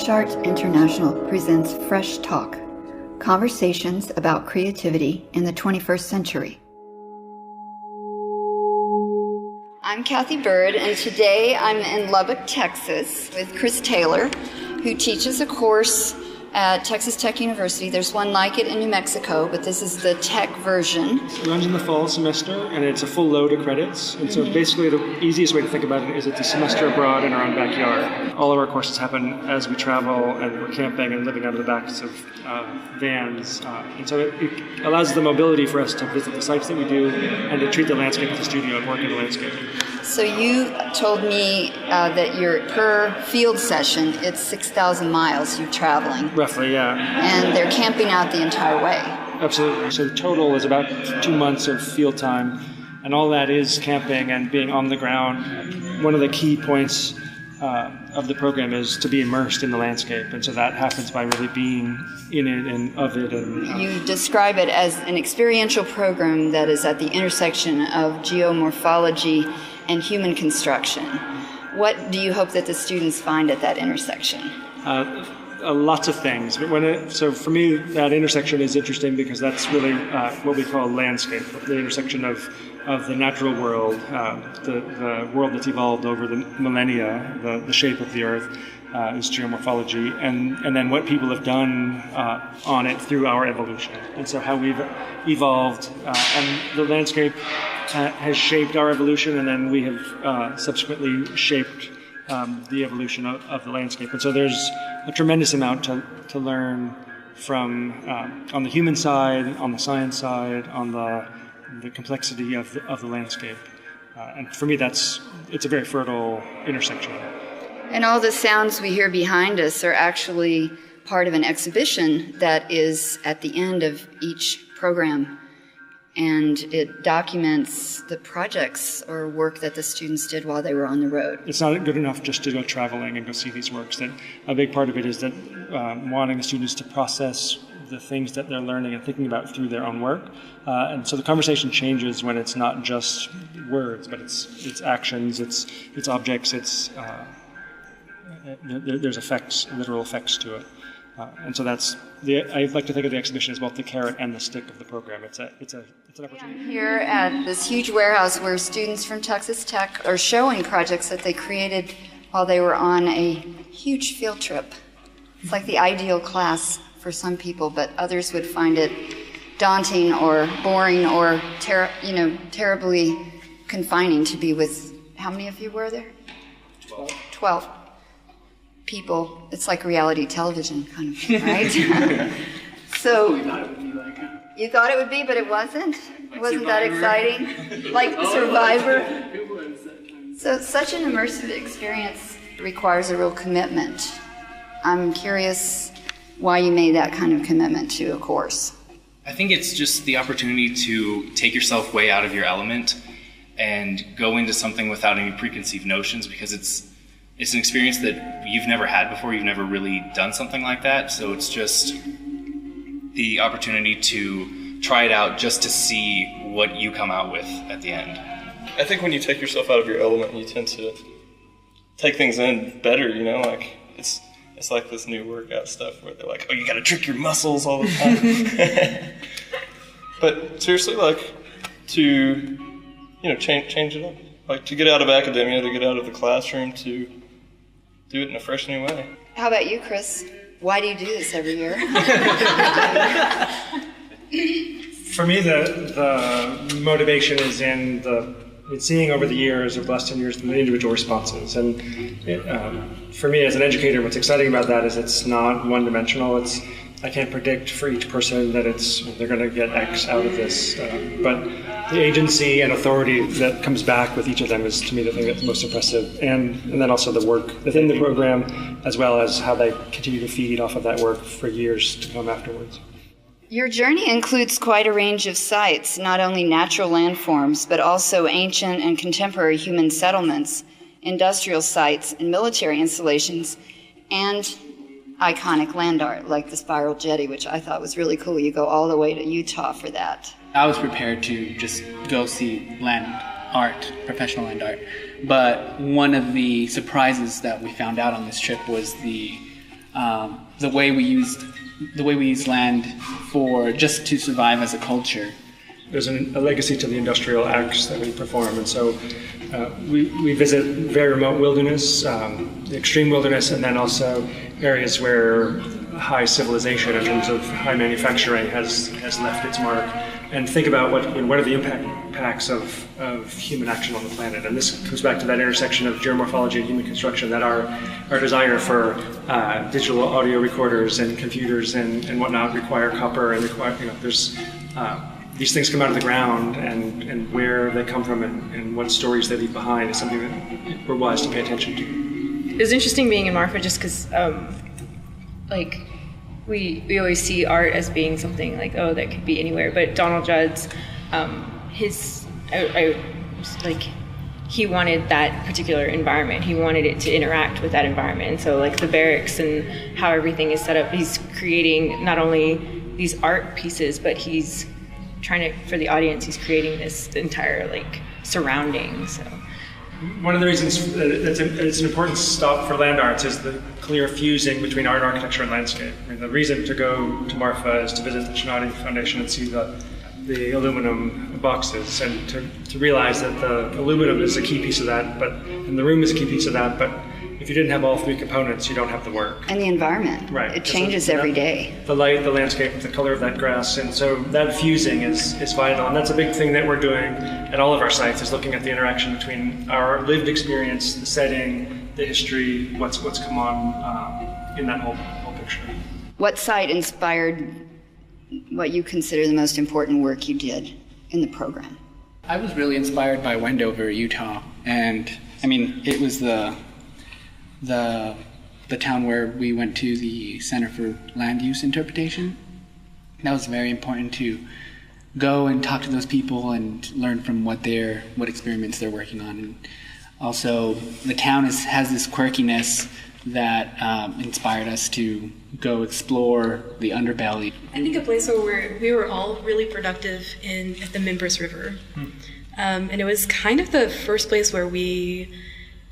Arts International presents Fresh Talk, conversations about creativity in the 21st century. I'm Cathy Byrd, and today I'm in Lubbock, Texas, with Chris Taylor, who teaches a course at Texas Tech University. There's one like it in New Mexico, but this is the tech version. It runs in the fall semester, and it's a full load of credits. And so basically the easiest way to think about it is it's a semester abroad in our own backyard. All of our courses happen as we travel, and we're camping and living out of the backs of vans. And so it allows the mobility for us to visit the sites that we do and to treat the landscape as a studio and work in the landscape. So you told me that your per field session, it's 6,000 miles you're traveling. Roughly, yeah. And they're camping out the entire way. Absolutely. So the total is about 2 months of field time, and all that is camping and being on the ground. One of the key points of the program is to be immersed in the landscape, and so that happens by really being in it and of it. And you describe it as an experiential program that is at the intersection of geomorphology and human construction. What do you hope that the students find at that intersection? Lots of things. So for me, that intersection is interesting because that's really what we call landscape, the intersection of the natural world, the world that's evolved over the millennia, the shape of the earth is geomorphology, and then what people have done on it through our evolution. And so how we've evolved, and the landscape has shaped our evolution, and then we have subsequently shaped the evolution of the landscape. And so there's a tremendous amount to learn from on the human side, on the science side, on the complexity of the landscape. And for me, it's a very fertile intersection. And all the sounds we hear behind us are actually part of an exhibition that is at the end of each program. And it documents the projects or work that the students did while they were on the road. It's not good enough just to go traveling and go see these works. That a big part of it is that wanting the students to process the things that they're learning and thinking about through their own work. And so the conversation changes when it's not just words, but it's actions, it's objects, there's effects, literal effects to it. And so I like to think of the exhibition as both the carrot and the stick of the program. It's an opportunity. I'm here at this huge warehouse where students from Texas Tech are showing projects that they created while they were on a huge field trip. It's like the ideal class for some people, but others would find it daunting or boring or terribly confining to be with. How many of you were there? 12 people. It's like reality television kind of thing, right? So you thought it would be, but it wasn't? It wasn't that exciting? Like Survivor? So such an immersive experience requires a real commitment. I'm curious why you made that kind of commitment to a course. I think it's just the opportunity to take yourself way out of your element and go into something without any preconceived notions, because it's an experience that you've never had before. You've never really done something like that. So it's just the opportunity to try it out just to see what you come out with at the end. I think when you take yourself out of your element, you tend to take things in better, like it's like this new workout stuff where they're like, oh, you got to trick your muscles all the time. But seriously, to, change it up. Like to get out of academia, to get out of the classroom, to do it in a fresh new way. How about you, Chris? Why do you do this every year? For me, the motivation is in seeing over the years, or blessed 10 years, the individual responses. And for me, as an educator, what's exciting about that is it's not one-dimensional. I can't predict for each person that they're going to get X out of this, but the agency and authority that comes back with each of them is, to me, the thing that's most impressive, and then also the work within the program, as well as how they continue to feed off of that work for years to come afterwards. Your journey includes quite a range of sites, not only natural landforms, but also ancient and contemporary human settlements, industrial sites, and military installations, and iconic land art like the spiral jetty, which I thought was really cool. You go all the way to Utah for that. I was prepared to just go see land art, professional land art. But one of the surprises that we found out on this trip was the the way we use land for just to survive as a culture. There's a legacy to the industrial acts that we perform, and so we visit very remote wilderness, extreme wilderness, and then also areas where high civilization in terms of high manufacturing has left its mark, and think about what are the impacts of human action on the planet. And this comes back to that intersection of geomorphology and human construction, that our desire for digital audio recorders and computers and whatnot require copper, and require, there's these things come out of the ground, and where they come from and what stories they leave behind is something that we're wise to pay attention to. It was interesting being in Marfa just because, we always see art as being something like, oh, that could be anywhere. But Donald Judd's, he wanted that particular environment. He wanted it to interact with that environment. And so, like the barracks and how everything is set up, he's creating not only these art pieces, but he's trying to, for the audience, he's creating this entire surrounding. So one of the reasons that it's an important stop for land arts is the clear fusing between art, architecture, and landscape. I mean, the reason to go to Marfa is to visit the Chinati Foundation and see the aluminum boxes, and to realize that the aluminum is a key piece of that, and the room is a key piece of that, but if you didn't have all three components, you don't have the work. And the environment. Right. It changes every day. The light, the landscape, the color of that grass. And so that fusing is vital. And that's a big thing that we're doing at all of our sites, is looking at the interaction between our lived experience, the setting, the history, what's come on in that whole picture. What site inspired what you consider the most important work you did in the program? I was really inspired by Wendover, Utah. And, I mean, it was the town where we went to the Center for Land Use Interpretation. That was very important to go and talk to those people and learn from what experiments they're working on. And also, the town has this quirkiness that inspired us to go explore the underbelly. I think a place where we were all really productive at the Mimbres River. And it was kind of the first place where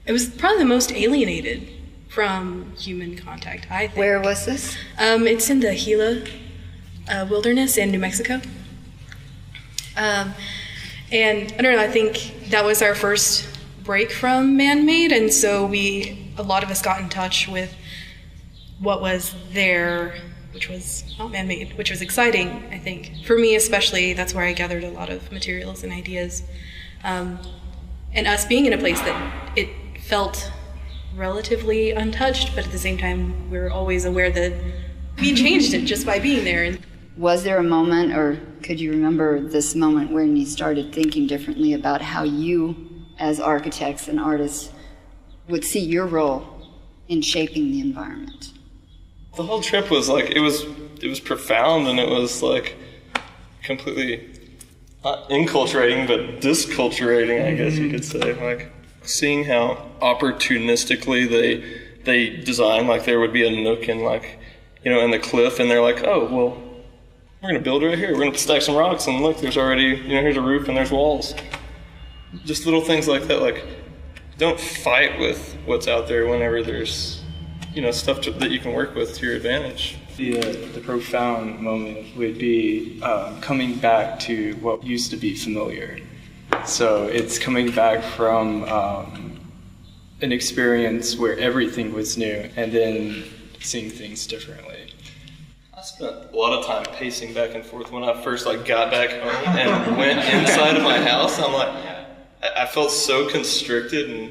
it was probably the most alienated from human contact, I think. Where was this? It's in the Gila wilderness in New Mexico. And I don't know, I think that was our first break from man-made, and so a lot of us got in touch with what was there, which was not man-made, which was exciting, I think. For me especially, that's where I gathered a lot of materials and ideas. And us being in a place that it felt relatively untouched, but at the same time, we were always aware that we changed it just by being there. Was there a moment, or could you remember this moment when you started thinking differently about how you, as architects and artists, would see your role in shaping the environment? The whole trip was it was profound, and it was completely not enculturating, but disculturating, I guess you could say. Seeing how opportunistically they design, there would be a nook in in the cliff, and they're oh, well, we're gonna build right here. We're gonna stack some rocks, and look, there's already, here's a roof and there's walls. Just little things like that. Don't fight with what's out there whenever there's, stuff that you can work with to your advantage. The profound moment would be coming back to what used to be familiar. So it's coming back from an experience where everything was new, and then seeing things differently. I spent a lot of time pacing back and forth when I first got back home and went inside of my house. I felt so constricted, and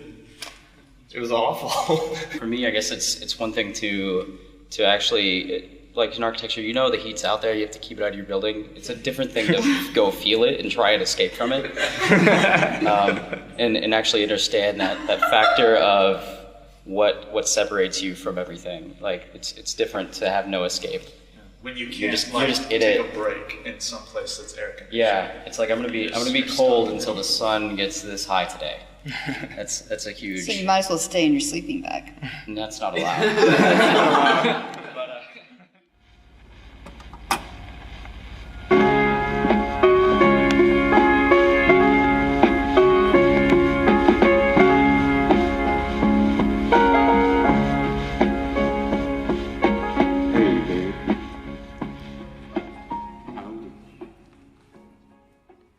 it was awful. For me, I guess it's one thing to actually, in architecture, the heat's out there, you have to keep it out of your building. It's a different thing to go feel it and try and escape from it. And actually understand that factor of what separates you from everything. It's different to have no escape. When you can't you're just take a break in some place that's air conditioned. Yeah, it's I'm gonna be cold until the sun gets this high today. That's a huge. So you might as well stay in your sleeping bag. And that's not allowed.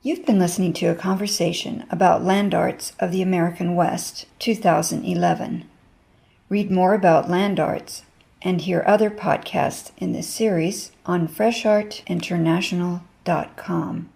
You've been listening to a conversation about land arts of the American West, 2011. Read more about land arts and hear other podcasts in this series on freshartinternational.com.